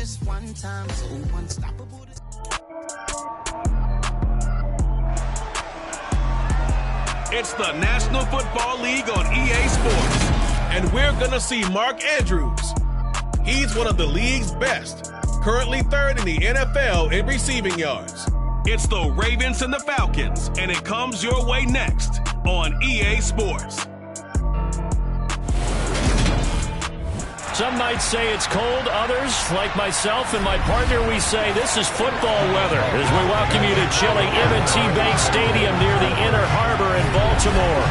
just one time, so unstoppable. It's the National Football League on EA Sports, and we're going to see Mark Andrews. He's one of the league's best, currently third in the NFL in receiving yards. It's the Ravens and the Falcons, and it comes your way next on EA Sports. Some might say it's cold. Others, like myself and my partner, we say this is football weather as we welcome you to chilly M&T Bank Stadium near the Inner Harbor in Baltimore.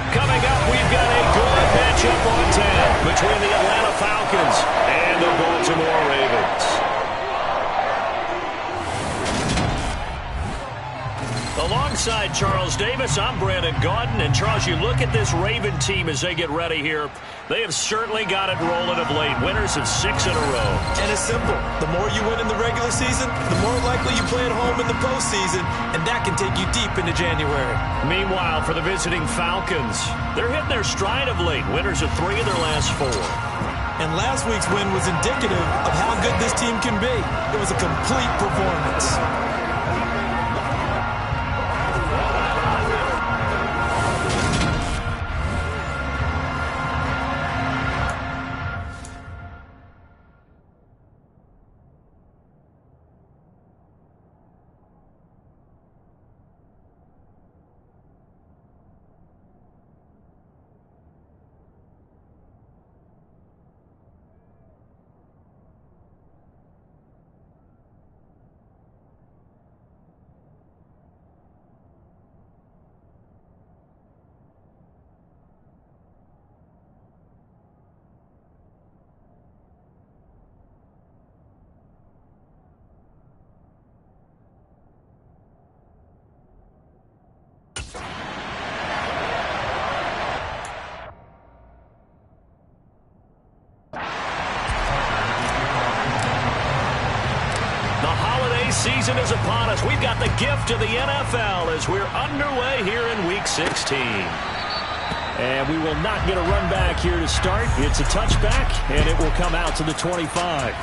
Coming up, we've got a good matchup on tap between the Atlanta Falcons and the Baltimore Ravens. Alongside Charles Davis, I'm Brandon Gaudin. And Charles, you look at this Raven team as they get ready here. They have certainly got it rolling of late. Winners of 6 in a row. And it's simple. The more you win in the regular season, the more likely you play at home in the postseason, and that can take you deep into January. Meanwhile, for the visiting Falcons, they're hitting their stride of late. Winners of 3 of their last 4. And last week's win was indicative of how good this team can be. It was a complete performance. Season is upon us. We've got the gift of the NFL as we're underway here in Week 16. And we will not get a run back here to start. It's a touchback, and it will come out to the 25.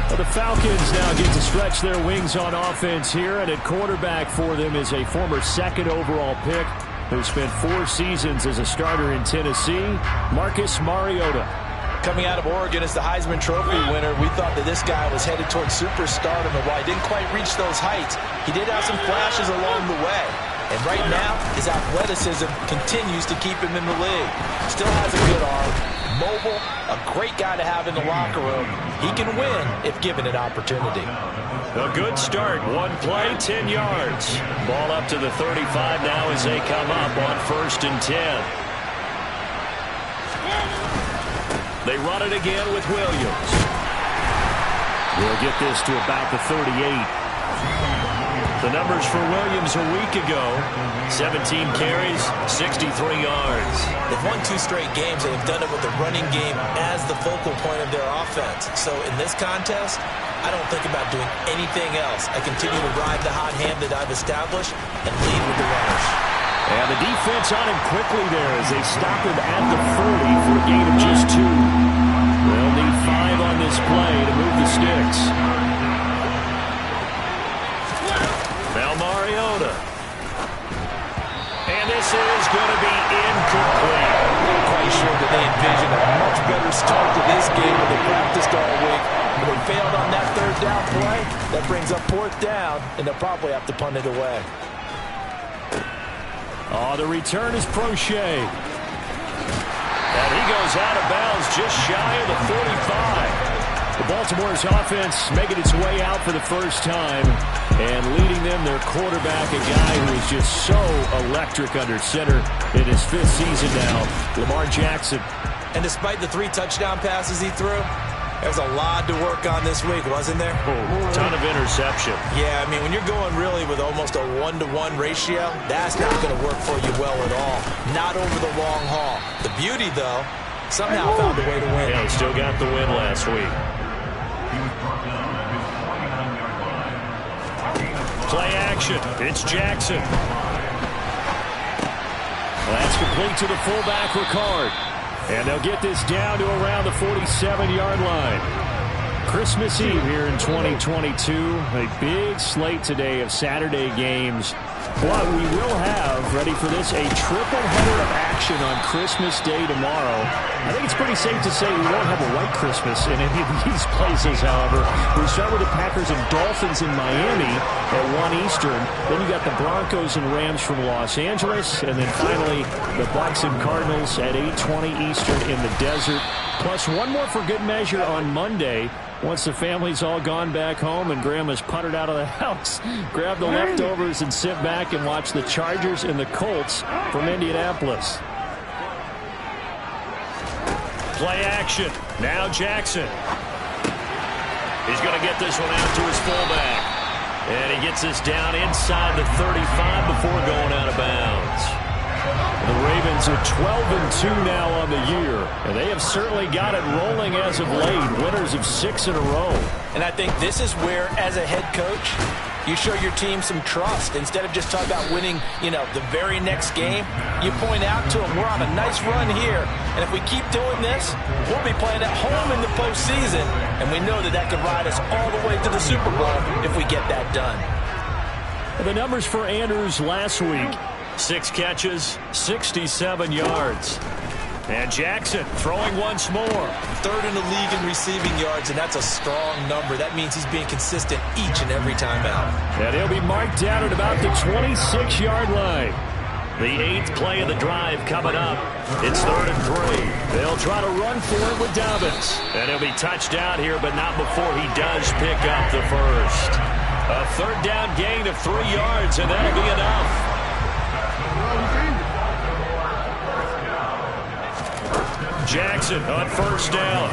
Well, the Falcons now get to stretch their wings on offense here, and at quarterback for them is a former 2nd overall pick who spent 4 seasons as a starter in Tennessee, Marcus Mariota. Coming out of Oregon as the Heisman Trophy winner, we thought that this guy was headed towards superstardom, and while he didn't quite reach those heights, he did have some flashes along the way. And right now, his athleticism continues to keep him in the league. Still has a good arm, mobile, a great guy to have in the locker room. He can win if given an opportunity. A good start. 1 play, 10 yards. Ball up to the 35 now as they come up on 1st and 10. They run it again with Williams. We'll get this to about the 38. The numbers for Williams a week ago, 17 carries, 63 yards. They've won 2 straight games, and they've done it with the running game as the focal point of their offense. So in this contest, I don't think about doing anything else. I continue to ride the hot hand that I've established and lead with the runners. And the defense on him quickly there as they stop him at the 40 for a gain of just 2. They'll need 5 on this play to move the sticks. Now Mariota. And this is going to be incomplete. I'm not quite sure that they envision a much better start to this game than they practiced all week. But they failed on that 3rd down play. That brings up 4th down, and they'll probably have to punt it away. Oh, the return is Prochet. And he goes out of bounds just shy of the 45. The Baltimore's offense making its way out for the first time and leading them their quarterback, a guy who is just so electric under center in his 5th season now, Lamar Jackson. And despite the 3 touchdown passes he threw, there's a lot to work on this week, wasn't there? Oh, ton of interception. Yeah, I mean, when you're going really with almost a 1-to-1 ratio, that's not going to work for you well at all. Not over the long haul. The beauty, though, somehow found a way to win. Yeah, he still got the win last week. Play action. It's Jackson. That's complete to the fullback, Ricard. And they'll get this down to around the 47-yard line. Christmas Eve here in 2022. A big slate today of Saturday games. But we will have, ready for this, a triple header of action on Christmas Day tomorrow. I think it's pretty safe to say we won't have a white Christmas in any of these places, however. We start with the Packers and Dolphins in Miami at 1 Eastern. Then you got the Broncos and Rams from Los Angeles. And then finally, the Bucs and Cardinals at 8:20 Eastern in the desert. Plus one more for good measure on Monday. Once the family's all gone back home and Grandma's puttered out of the house, grab the leftovers and sit back and watch the Chargers and the Colts from Indianapolis. Play action. Now Jackson. He's going to get this one out to his fullback. And he gets this down inside the 35 before going out of bounds. The Ravens are 12-2 now on the year, and they have certainly got it rolling as of late, winners of 6 in a row. And I think this is where, as a head coach, you show your team some trust. Instead of just talking about winning, the very next game, you point out to them, we're on a nice run here, and if we keep doing this, we'll be playing at home in the postseason, and we know that could ride us all the way to the Super Bowl if we get that done. The numbers for Andrews last week. 6 catches, 67 yards. And Jackson throwing once more. 3rd in the league in receiving yards, and that's a strong number. That means he's being consistent each and every time out. And he'll be marked down at about the 26-yard line. The 8th play of the drive coming up. It's 3rd and 3. They'll try to run for it with Dobbins. And he'll be touched down here, but not before he does pick up the first. A 3rd down gain of 3 yards, and that'll be enough. Jackson on 1st down.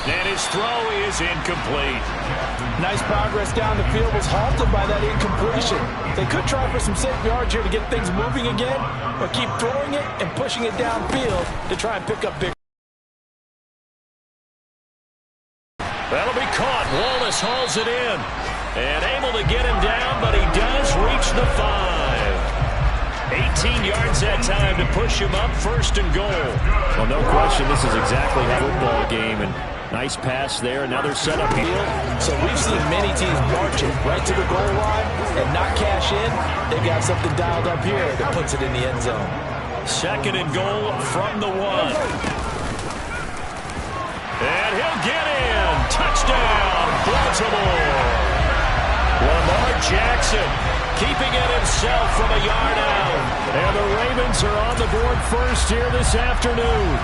And his throw is incomplete. Nice progress down the field, was halted by that incompletion. They could try for some safe yards here to get things moving again, or keep throwing it and pushing it downfield to try and pick up big. That'll be caught. Wallace hauls it in. And able to get him down, but he does reach the 5. 18 yards that time to push him up, 1st and goal. Well, no question, this is exactly a football game. And nice pass there. Another setup here. So we've seen many teams marching right to the goal line and not cash in. They've got something dialed up here that puts it in the end zone. 2nd and goal from the 1. And he'll get in. Touchdown, Baltimore. Lamar Jackson keeping it himself from a yard out. And the Ravens are on the board first here this afternoon.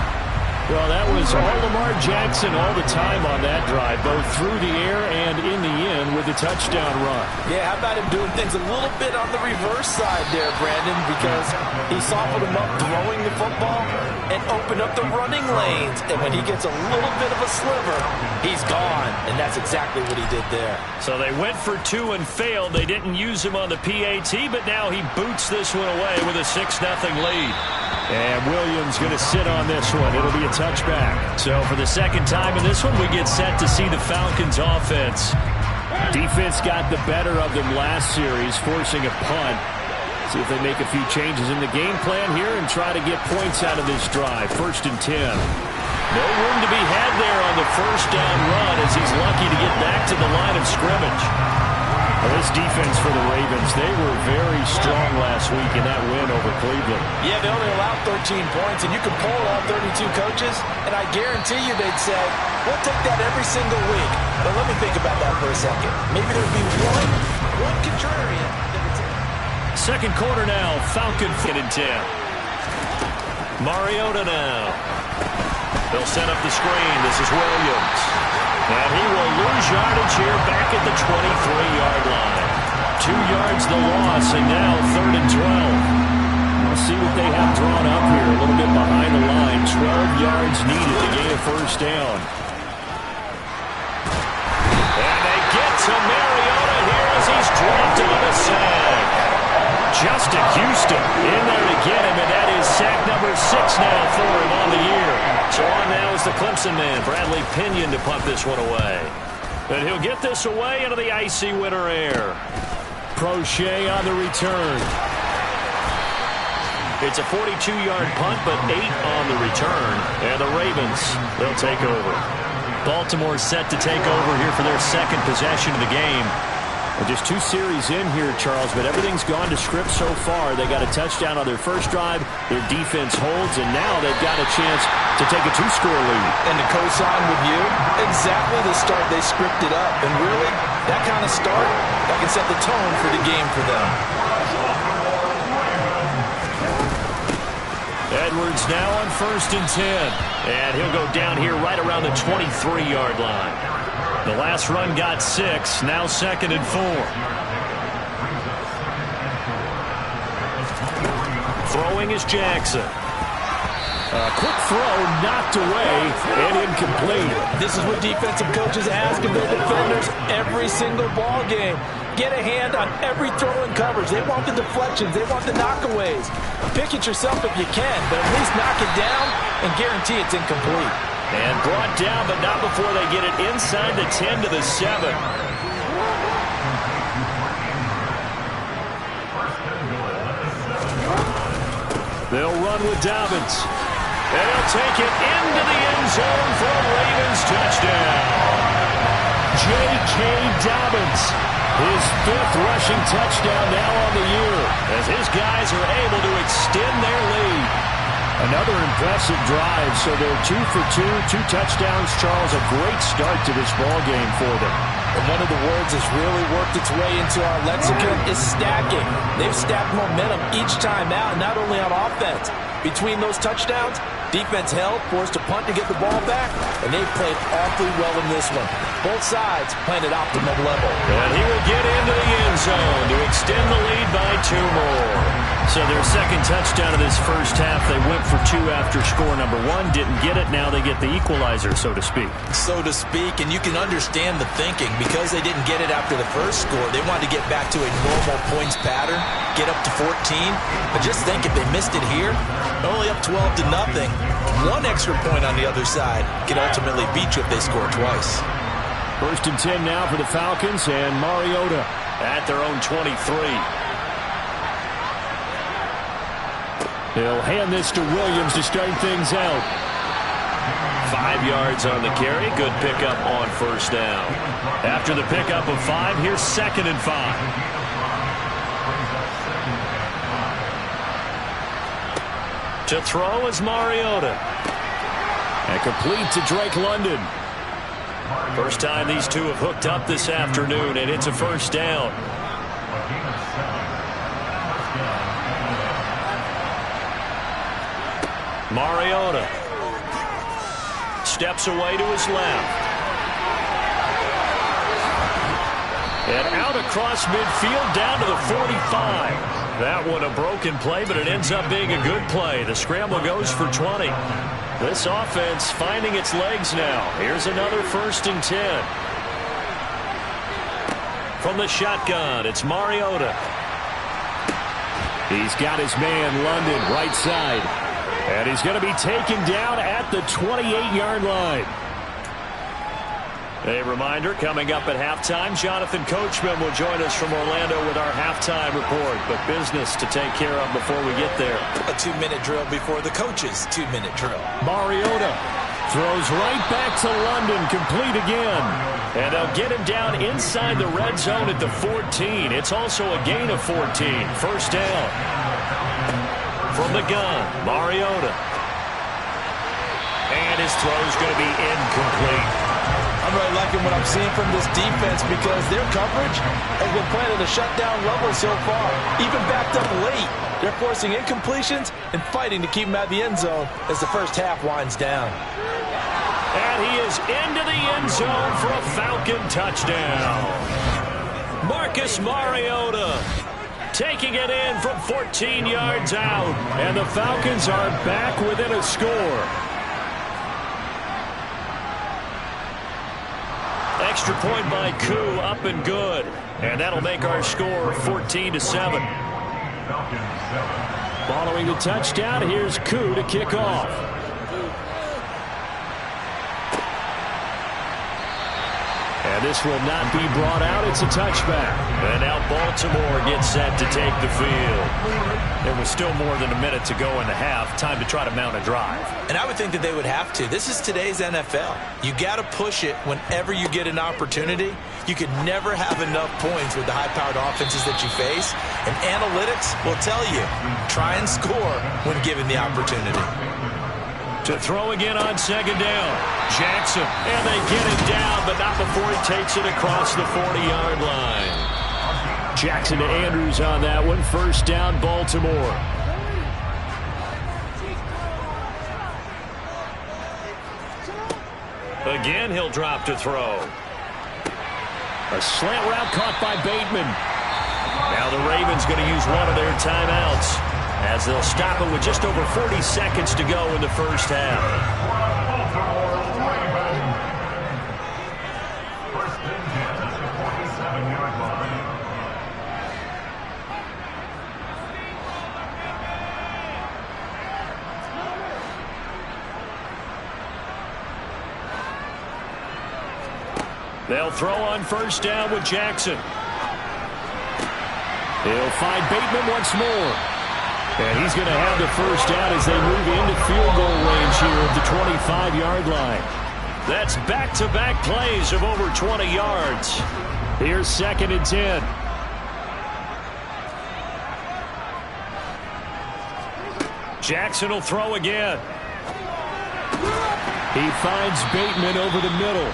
Well, that was all Lamar Jackson all the time on that drive, both through the air and in the end with the touchdown run. Yeah, how about him doing things a little bit on the reverse side there, Brandon, because he softened him up throwing the football and opened up the running lanes. And when he gets a little bit of a sliver, he's gone. And that's exactly what he did there. So they went for 2 and failed. They didn't use him on the PAT, but now he boots this one away with a 6-0 lead. And Williams going to sit on this one. It'll be a touchback. So for the 2nd time in this one, we get set to see the Falcons offense. Defense got the better of them last series, forcing a punt. See if they make a few changes in the game plan here and try to get points out of this drive. 1st and 10. No room to be had there on the 1st down run as he's lucky to get back to the line of scrimmage. Well, this defense for the Ravens, they were very strong last week in that win over Cleveland. Yeah, they only allowed 13 points, and you can poll all 32 coaches, and I guarantee you they'd say, we'll take that every single week. But let me think about that for a second. Maybe there'd be one contrarian that would say. 2nd quarter now, Falcon 10. Mariota now. They'll set up the screen. This is Williams. And he will lose yardage here back at the 23-yard line. 2 yards the loss, and now 3rd and 12. We'll see what they have drawn up here. A little bit behind the line. 12 yards needed to gain a 1st down. And they get to Mariota here as he's dropped on the sack. Justin Houston in there to get him, and that is sack number 6 now for him on the year. So on now is the Clemson man, Bradley Pinion, to punt this one away. And he'll get this away into the icy winter air. Prochet on the return. It's a 42-yard punt, but 8 on the return. And the Ravens, they'll take over. Baltimore set to take over here for their second possession of the game. Just 2 series in here, Charles, but everything's gone to script so far. They got a touchdown on their first drive. Their defense holds, and now they've got a chance to take a 2-score lead. And to co-sign with you, exactly the start they scripted up. And really, that kind of start, that can set the tone for the game for them. Edwards now on 1st and 10. And he'll go down here right around the 23-yard line. The last run got 6, now 2nd and 4. Throwing is Jackson. A quick throw knocked away and incomplete. This is what defensive coaches ask of their defenders every single ball game. Get a hand on every throw and coverage. They want the deflections. They want the knockaways. Pick it yourself if you can, but at least knock it down and guarantee it's incomplete. And brought down, but not before they get it inside the 10 to the 7. They'll run with Dobbins. And he'll take it into the end zone for a Ravens touchdown. J.K. Dobbins, his 5th rushing touchdown now on the year, as his guys are able to extend their lead. Another impressive drive, so they're 2 for 2, 2 touchdowns. Charles, a great start to this ball game for them. And one of the words that's really worked its way into our lexicon is stacking. They've stacked momentum each time out, not only on offense. Between those touchdowns, defense held, forced a punt to get the ball back, and they've played awfully well in this one. Both sides playing at optimum level. And he will get into the end zone to extend the lead by 2 more. So their second touchdown of this first half, they went for 2 after score number 1. Didn't get it. Now they get the equalizer, so to speak. So to speak, and you can understand the thinking. Because they didn't get it after the first score, they wanted to get back to a normal points pattern, get up to 14. But just think, if they missed it here, only up 12 to nothing. 1 extra point on the other side can ultimately beat you if they score twice. 1st and 10 now for the Falcons, and Mariota at their own 23. He'll hand this to Williams to start things out. 5 yards on the carry. Good pickup on 1st down. After the pickup of 5, here's 2nd and 5. To throw is Mariota. And complete to Drake London. First time these two have hooked up this afternoon, and it's a 1st down. Mariota steps away to his left. And out across midfield down to the 45. That one a broken play, but it ends up being a good play. The scramble goes for 20. This offense finding its legs now. Here's another 1st and 10. From the shotgun, it's Mariota. He's got his man, London, right side. And he's going to be taken down at the 28-yard line. A reminder, coming up at halftime, Jonathan Coachman will join us from Orlando with our halftime report. But business to take care of before we get there. A 2-minute drill before the coach's 2-minute drill. Mariota throws right back to London, complete again. And they'll get him down inside the red zone at the 14. It's also a gain of 14. 1st down. From the gun, Mariota. And his throw's going to be incomplete. I'm really liking what I'm seeing from this defense because their coverage has been playing at a shutdown level so far. Even backed up late, they're forcing incompletions and fighting to keep them out of the end zone as the first half winds down. And he is into the end zone for a Falcon touchdown. Marcus Mariota taking it in from 14 yards out. And the Falcons are back within a score. Extra point by Koo, up and good. And that'll make our score 14-7. Following the touchdown, here's Koo to kick off. And And this will not be brought out. It's a touchback. And now Baltimore gets set to take the field. There was still more than a minute to go in the half. Time to try to mount a drive. And I would think that they would have to. This is today's NFL. You got to push it whenever you get an opportunity. You could never have enough points with the high-powered offenses that you face. And analytics will tell you, try and score when given the opportunity. To throw again on second down. Jackson. And they get it down, but not before he takes it across the 40-yard line. Jackson to Andrews on that one. First down, Baltimore. Again, he'll drop to throw. A slant route caught by Bateman. Now the Ravens going to use one of their timeouts, as they'll stop it with just over 40 seconds to go in the first half. They'll throw on first down with Jackson. He'll find Bateman once more. And he's going to have the first down as they move into field goal range here at the 25-yard line. That's back-to-back plays of over 20 yards. Here's 2nd and 10. Jackson will throw again. He finds Bateman over the middle.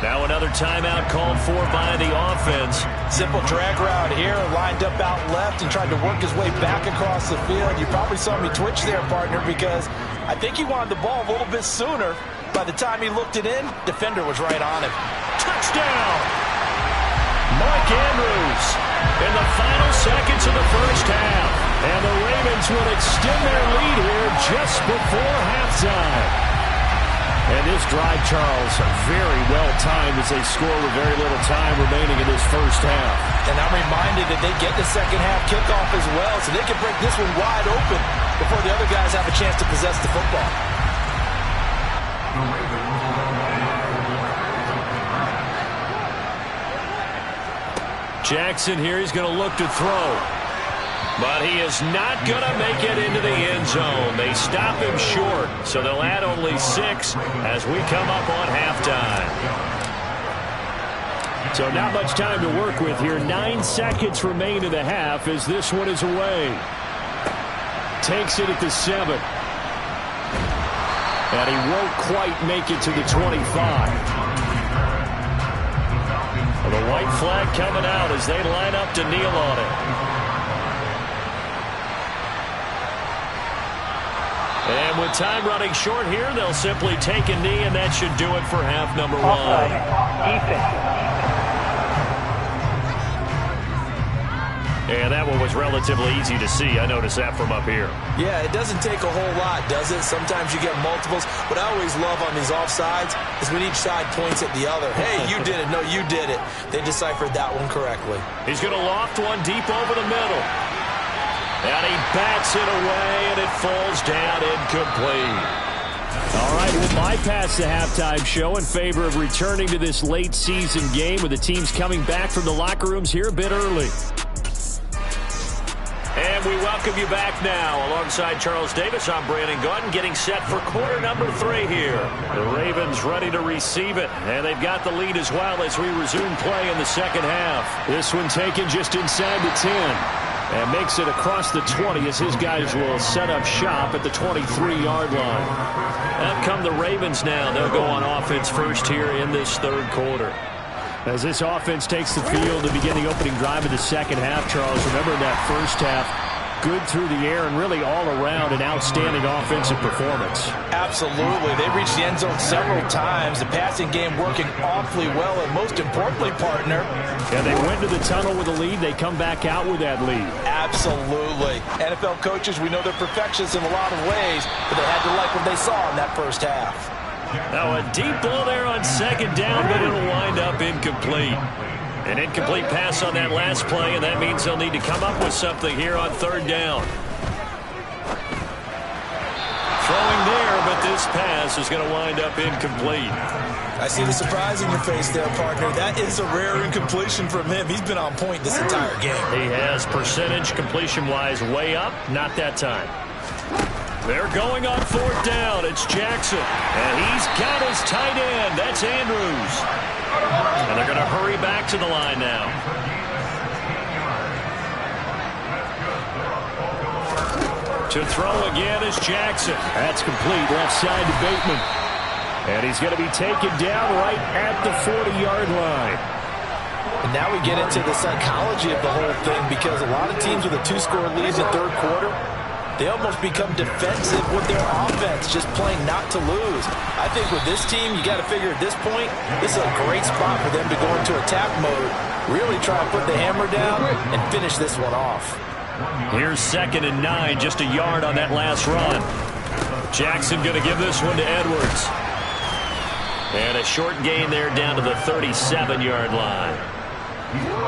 Now another timeout called for by the offense. Simple drag route here, lined up out left and tried to work his way back across the field. You probably saw me twitch there, partner, because I think he wanted the ball a little bit sooner. By the time he looked it in, defender was right on him. Touchdown! Mark Andrews in the final seconds of the first half. And the Ravens will extend their lead here just before halftime. And this drive, Charles, very well timed as they score with very little time remaining in this first half. And I'm reminded that they get the second half kickoff as well, so they can break this one wide open before the other guys have a chance to possess the football. Jackson here, he's going to look to throw. But he is not going to make it into the end zone. They stop him short, so they'll add only 6 as we come up on halftime. So not much time to work with here. 9 seconds remain in the half as this one is away. Takes it at the 7. And he won't quite make it to the 25. Well, the white flag coming out as they line up to kneel on it. And with time running short here, they'll simply take a knee, and that should do it for half number 1. And that one was relatively easy to see. I noticed that from up here. Yeah, it doesn't take a whole lot, does it? Sometimes you get multiples. What I always love on these offsides is when each side points at the other. Hey, you did it. No, you did it. They deciphered that one correctly. He's going to loft one deep over the middle. And he bats it away, and it falls down incomplete. All right, we'll bypass the halftime show in favor of returning to this late season game with the teams coming back from the locker rooms here a bit early. And we welcome you back now. Alongside Charles Davis, I'm Brandon Gordon, getting set for quarter number 3 here. The Ravens ready to receive it, and they've got the lead as well as we resume play in the second half. This one taken just inside the 10. And makes it across the 20 as his guys will set up shop at the 23-yard line. Up come the Ravens now. They'll go on offense first here in this third quarter. As this offense takes the field to begin the opening drive of the second half, Charles, remember in that first half, good through the air and really all around an outstanding offensive performance. Absolutely. They reached the end zone several times. The passing game working awfully well, and most importantly, partner. And they went to the tunnel with a lead. They come back out with that lead. Absolutely. NFL coaches, we know they're perfectionists in a lot of ways, but they had to like what they saw in that first half. Now a deep ball there on second down, but it'll wind up incomplete. An incomplete pass on that last play, and that means they'll need to come up with something here on third down. Throwing there, but this pass is going to wind up incomplete. I see the surprise in your face there, partner. That is a rare incompletion from him. He's been on point this entire game. He has percentage completion-wise way up. Not that time. They're going on 4th down. It's Jackson. And he's got his tight end. That's Andrews. And they're going to hurry back to the line now. To throw again is Jackson. That's complete. Left side to Bateman. And he's going to be taken down right at the 40-yard line. And now we get into the psychology of the whole thing, because a lot of teams with a 2-score lead in the third quarter, they almost become defensive with their offense, just playing not to lose. I think with this team, you got to figure at this point, this is a great spot for them to go into attack mode, really try to put the hammer down and finish this one off. Here's 2nd and 9, just a yard on that last run. Jackson going to give this one to Edwards. And a short gain there down to the 37-yard line.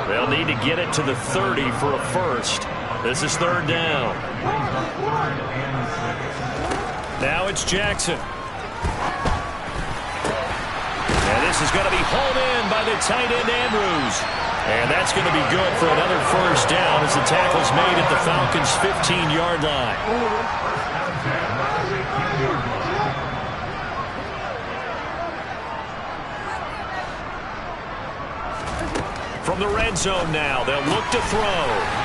They'll need to get it to the 30 for a first. This is 3rd down. Now it's Jackson. And this is going to be hauled in by the tight end Andrews. And that's going to be good for another first down as the tackle's made at the Falcons' 15-yard line. From the red zone now, they'll look to throw.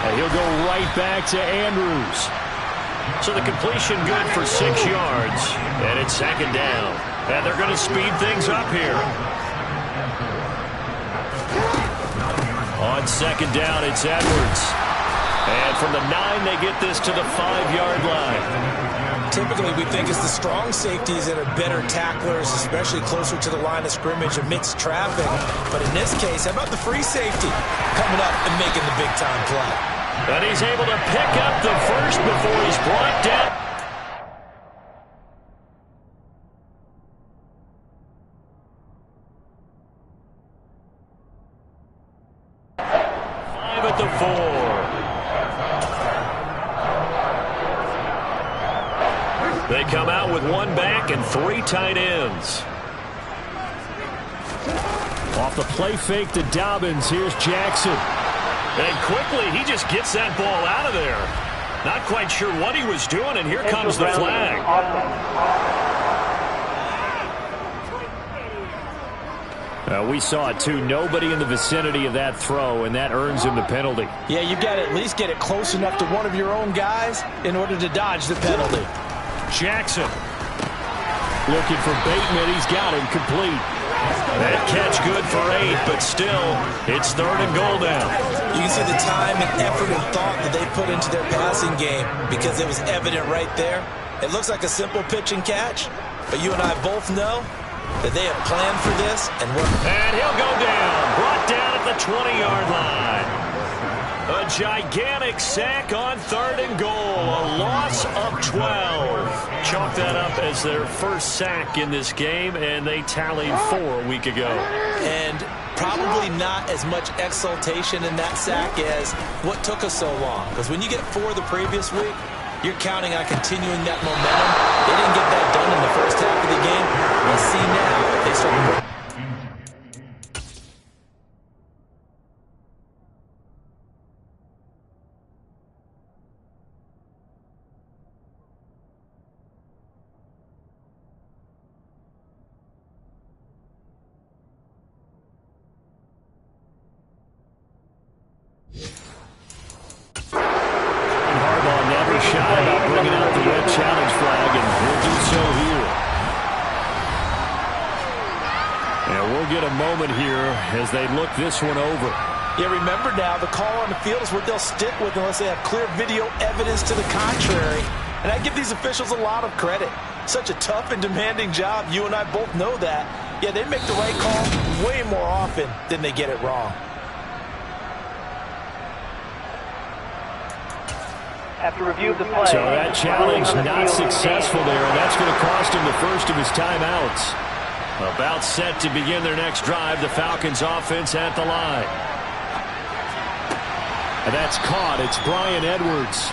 And he'll go right back to Andrews. So the completion good for 6 yards. And it's 2nd down. And they're going to speed things up here. On 2nd down, it's Edwards. And from the 9, they get this to the 5-yard line. Typically, we think it's the strong safeties that are better tacklers, especially closer to the line of scrimmage amidst traffic. But in this case, how about the free safety coming up and making the big-time play? And he's able to pick up the first before he's brought down. 5 at the 4. They come out with 1 back and 3 tight ends. Off the play fake to Dobbins, here's Jackson. And quickly, he just gets that ball out of there. Not quite sure what he was doing, and here comes the flag. We saw it, too. Nobody in the vicinity of that throw, and that earns him the penalty. Yeah, you got to at least get it close enough to one of your own guys in order to dodge the penalty. Jackson looking for Bateman. He's got him complete. That catch good for 8, but still, it's 3rd and goal now. You can see the time and effort and thought that they put into their passing game, because it was evident right there. It looks like a simple pitch and catch, but you and I both know that they have planned for this and worked. And he'll go down. Brought down at the 20-yard line. A gigantic sack on 3rd and goal. A loss of 12. Chalk that up as their first sack in this game, and they tallied 4 a week ago. And probably not as much exultation in that sack as what took us so long. Because when you get 4 the previous week, you're counting on continuing that momentum. They didn't get that done in the first half of the game. We see now they start to... as they look this one over. Yeah, remember now, the call on the field is what they'll stick with unless they have clear video evidence to the contrary. And I give these officials a lot of credit. Such a tough and demanding job. You and I both know that. Yeah, they make the right call way more often than they get it wrong. After review of the play. So that challenge not successful there, and that's going to cost him the first of his timeouts. About set to begin their next drive, the Falcons offense at the line. And that's caught. It's Bryan Edwards.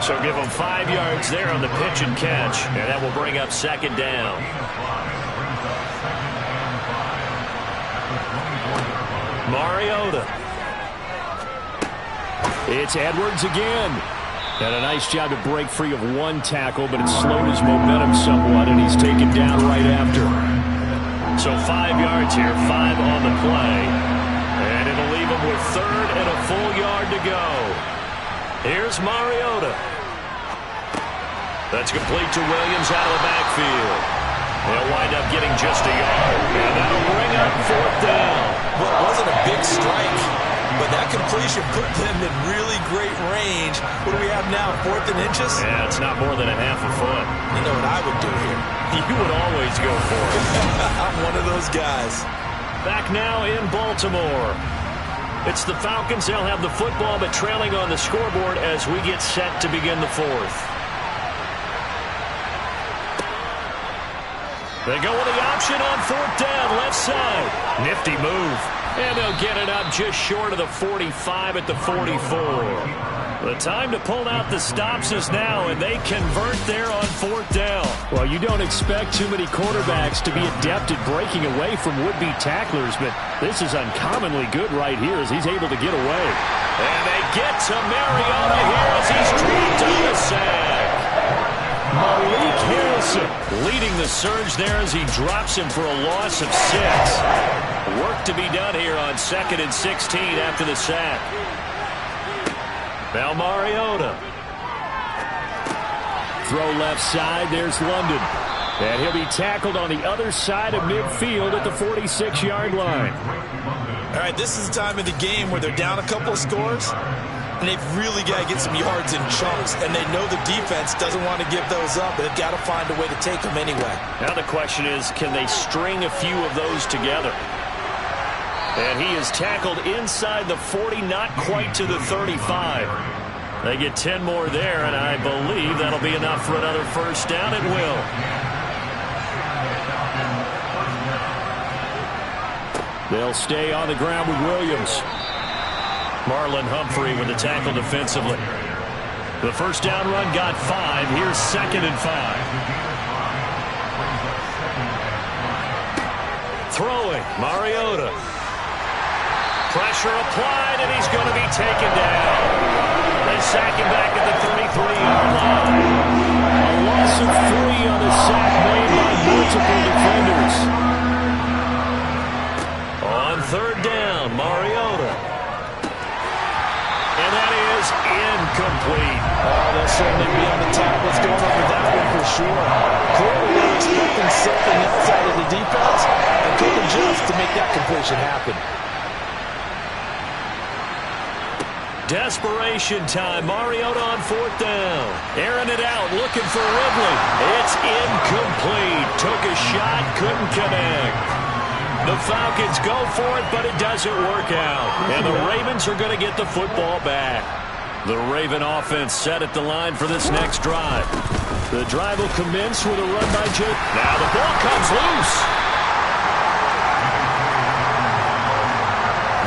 So give him 5 yards there on the pitch and catch, and that will bring up 2nd down. Mariota. It's Edwards again. And a nice job to break free of one tackle, but it slowed his momentum somewhat, and he's taken down right after. So 5 yards here, 5 on the play. And it'll leave him with 3rd and a full yard to go. Here's Mariota. That's complete to Williams out of the backfield. They'll wind up getting just a yard. And that'll bring up 4th down. Well, it wasn't a big strike, but that completion put them in really great range. What do we have now, 4th and inches? Yeah, it's not more than a half a foot. You know what I would do here? You would always go for it. I'm one of those guys. Back now in Baltimore. It's the Falcons. They'll have the football, but trailing on the scoreboard as we get set to begin the 4th. They go with the option on 4th down, left side. Nifty move. And they'll get it up just short of the 45 at the 44. The time to pull out the stops is now, and they convert there on 4th down. Well, you don't expect too many quarterbacks to be adept at breaking away from would-be tacklers, but this is uncommonly good right here as he's able to get away. And they get to Mariota here as he's dropped on the sack. Malik Harrison leading the surge there as he drops him for a loss of 6. Work to be done here on 2nd and 16 after the sack. Now Mariota. Throw left side. There's London. And he'll be tackled on the other side of midfield at the 46-yard line. All right, this is the time of the game where they're down a couple of scores, and they've really got to get some yards in chunks, and they know the defense doesn't want to give those up, but they've got to find a way to take them anyway. Now the question is, can they string a few of those together? And he is tackled inside the 40, not quite to the 35. They get 10 more there, and I believe that'll be enough for another 1st down. It will. They'll stay on the ground with Williams. Marlon Humphrey with the tackle defensively. The 1st down run got 5. Here's 2nd and 5. Throwing, Mariota. Pressure applied, and he's going to be taken down. They sack him back at the 33-yard line. A loss of 3 on the sack made by multiple defenders. On 3rd down, Mariota. And that is incomplete. Oh, they'll certainly be on the top. Let's go over that one for sure. Clearly they're expecting something else out of the defense and couldn't adjust to make that completion happen. Desperation time. Mariota on 4th down. Airing it out, looking for Ridley. It's incomplete. Took a shot, couldn't connect. The Falcons go for it, but it doesn't work out. And the Ravens are going to get the football back. The Raven offense set at the line for this next drive. The drive will commence with a run by Jake. Now the ball comes loose.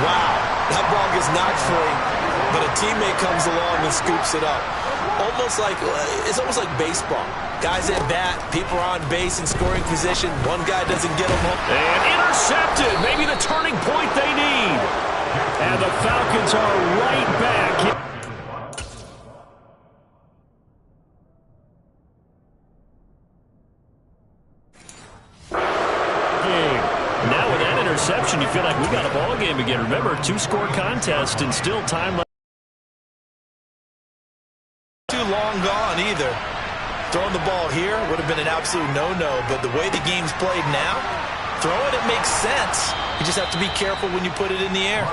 Wow, that ball gets knocked free. But a teammate comes along and scoops it up. It's almost like baseball. Guys at bat, people are on base in scoring position. One guy doesn't get them home. And intercepted. Maybe the turning point they need. And the Falcons are right back. Now with that interception, you feel like we got a ball game again. Remember, 2-score contest and still time left. Long gone either. Throwing the ball here would have been an absolute no-no, but the way the game's played now, throwing it makes sense. You just have to be careful when you put it in the air.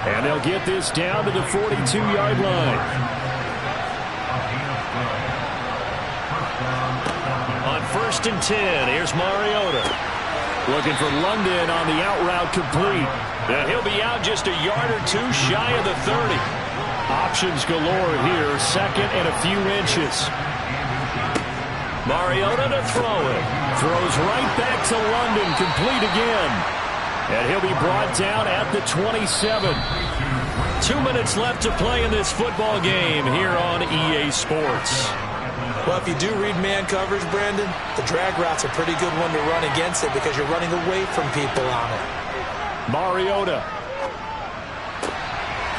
And they'll get this down to the 42-yard line. On 1st and 10, here's Mariota. Looking for London on the out route complete. And he'll be out just a yard or 2 shy of the 30. Options galore here, 2nd and a few inches. Mariota to throw it. Throws right back to London, complete again. And he'll be brought down at the 27. 2 minutes left to play in this football game here on EA Sports. Well, if you do read man coverage, Brandon, the drag route's a pretty good one to run against it because you're running away from people on it. Mariota.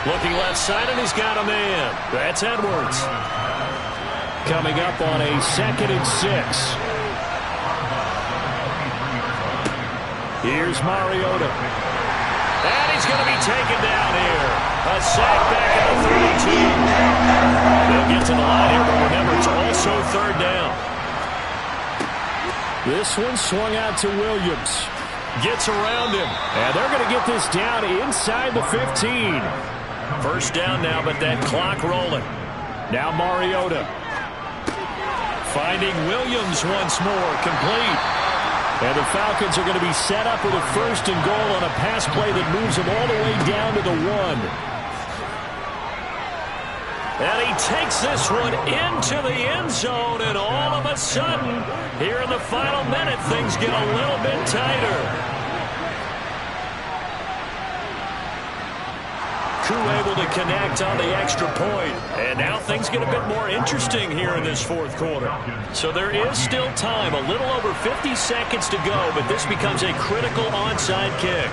Looking left side, and he's got a man. That's Edwards. Coming up on a 2nd and 6. Here's Mariota. And he's going to be taken down here. A sack back at the 32. They'll get to the line here, but remember, it's also 3rd down. This one swung out to Williams. Gets around him. And they're going to get this down inside the 15. 1st down now, but that clock rolling. Now Mariota. Finding Williams once more, complete. And the Falcons are going to be set up with a 1st and goal on a pass play that moves them all the way down to the 1. And he takes this one into the end zone, and all of a sudden, here in the final minute, things get a little bit tighter. Able to connect on the extra point. And now things get a bit more interesting here in this 4th quarter. So there is still time, a little over 50 seconds to go, but this becomes a critical onside kick.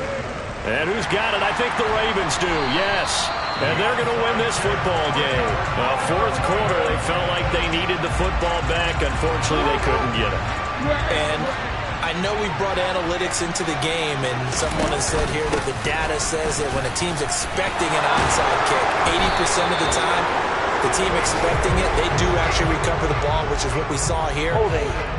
And who's got it? I think the Ravens do, yes. And they're going to win this football game. 4th quarter, they felt like they needed the football back. Unfortunately, they couldn't get it. And I know we brought analytics into the game, and someone has said here that the data says that when a team's expecting an onside kick, 80% of the time, the team expecting it, they do actually recover the ball, which is what we saw here.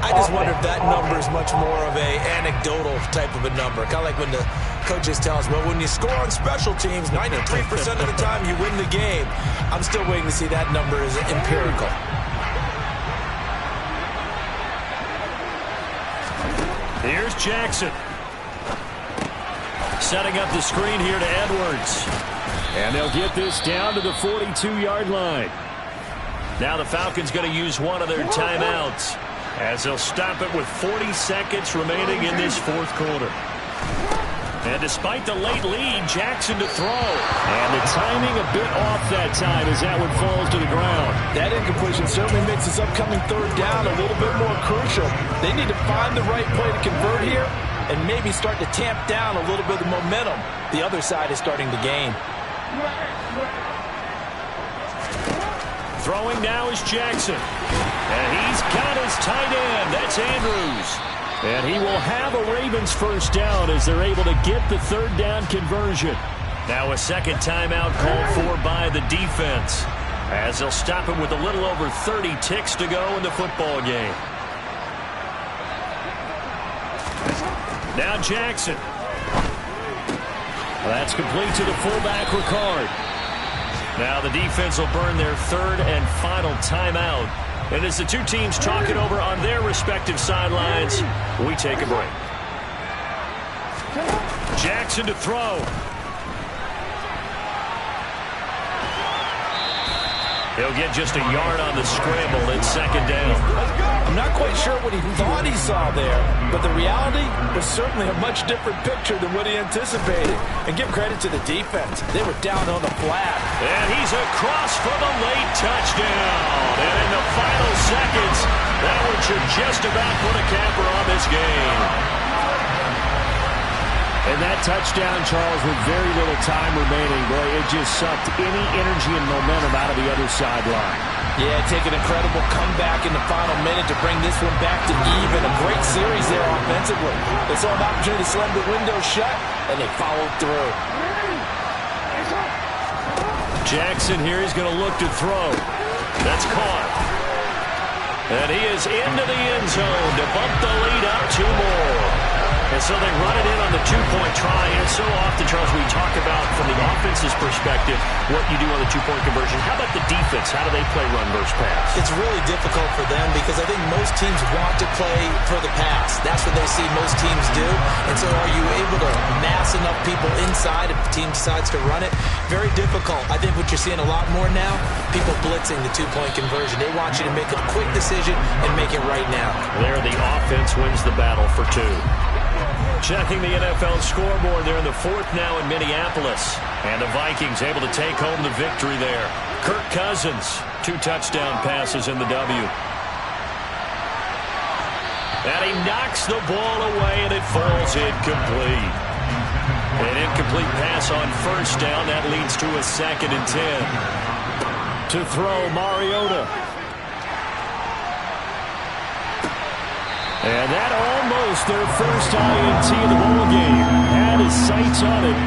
I just wonder if that number is much more of a anecdotal type of a number. Kind of like when the coaches tell us, well, when you score on special teams, 93% of the time you win the game. I'm still waiting to see that number is empirical. Here's Jackson. Setting up the screen here to Edwards. And they'll get this down to the 42-yard line. Now the Falcons going to use one of their timeouts as they'll stop it with 40 seconds remaining in this 4th quarter. And despite the late lead, Jackson to throw. And the timing a bit off that time as that one falls to the ground. That incompletion certainly makes this upcoming 3rd down a little bit more crucial. They need to find the right play to convert here and maybe start to tamp down a little bit of momentum the other side is starting to gain. Throwing now is Jackson. And he's got his tight end. That's Andrews. And he will have a Ravens 1st down as they're able to get the 3rd down conversion. Now a 2nd timeout called for by the defense as they'll stop it with a little over 30 ticks to go in the football game. Now Jackson. That's complete to the fullback, Ricard. Now the defense will burn their 3rd and final timeout. And as the two teams talk it over on their respective sidelines, we take a break. Jackson to throw. He'll get just a yard on the scramble at 2nd down. I'm not quite sure what he thought he saw there, but the reality was certainly a much different picture than what he anticipated. And give credit to the defense. They were down on the flat. And he's across for the late touchdown. And in the final seconds, that one should just about put a capper on this game. And that touchdown, Charles, with very little time remaining, boy, it just sucked any energy and momentum out of the other sideline. Yeah, take an incredible comeback in the final minute to bring this one back to even. A great series there offensively. They saw an opportunity to slam the window shut, and they followed through. Jackson here is going to look to throw. That's caught. And he is into the end zone to bump the lead up 2 more. And so they run it in on the 2-point try. And so often, Charles, we talk about from the offense's perspective what you do on the 2-point conversion. How about the defense? How do they play run versus pass? It's really difficult for them because I think most teams want to play for the pass. That's what they see most teams do. And so are you able to mass enough people inside if the team decides to run it? Very difficult. I think what you're seeing a lot more now, people blitzing the 2-point conversion. They want you to make a quick decision and make it right now. There, the offense wins the battle for 2. Checking the NFL scoreboard, they're in the 4th now in Minneapolis. And the Vikings able to take home the victory there. Kirk Cousins, 2 touchdown passes in the W. And he knocks the ball away, and it falls incomplete. And incomplete pass on first down. That leads to a 2nd and 10. To throw, Mariota. And that almost their first INT of the ball game. Had his sights on it,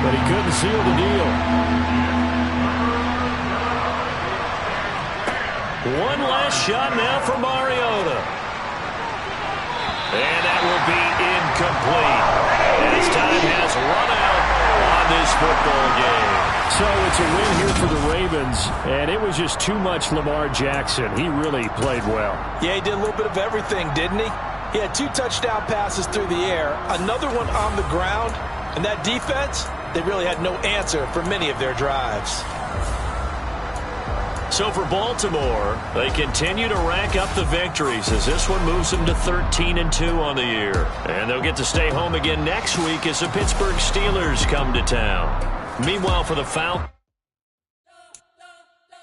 but he couldn't seal the deal. One last shot now for Mariota. And that will be incomplete. As time has run out on this football game. So it's a win here for the Ravens, and it was just too much Lamar Jackson. He really played well. Yeah, he did a little bit of everything, didn't he? He had 2 touchdown passes through the air, another one on the ground, and that defense, they really had no answer for many of their drives. So for Baltimore, they continue to rack up the victories as this one moves them to 13-2 on the year. And they'll get to stay home again next week as the Pittsburgh Steelers come to town. Meanwhile, for the Falcons,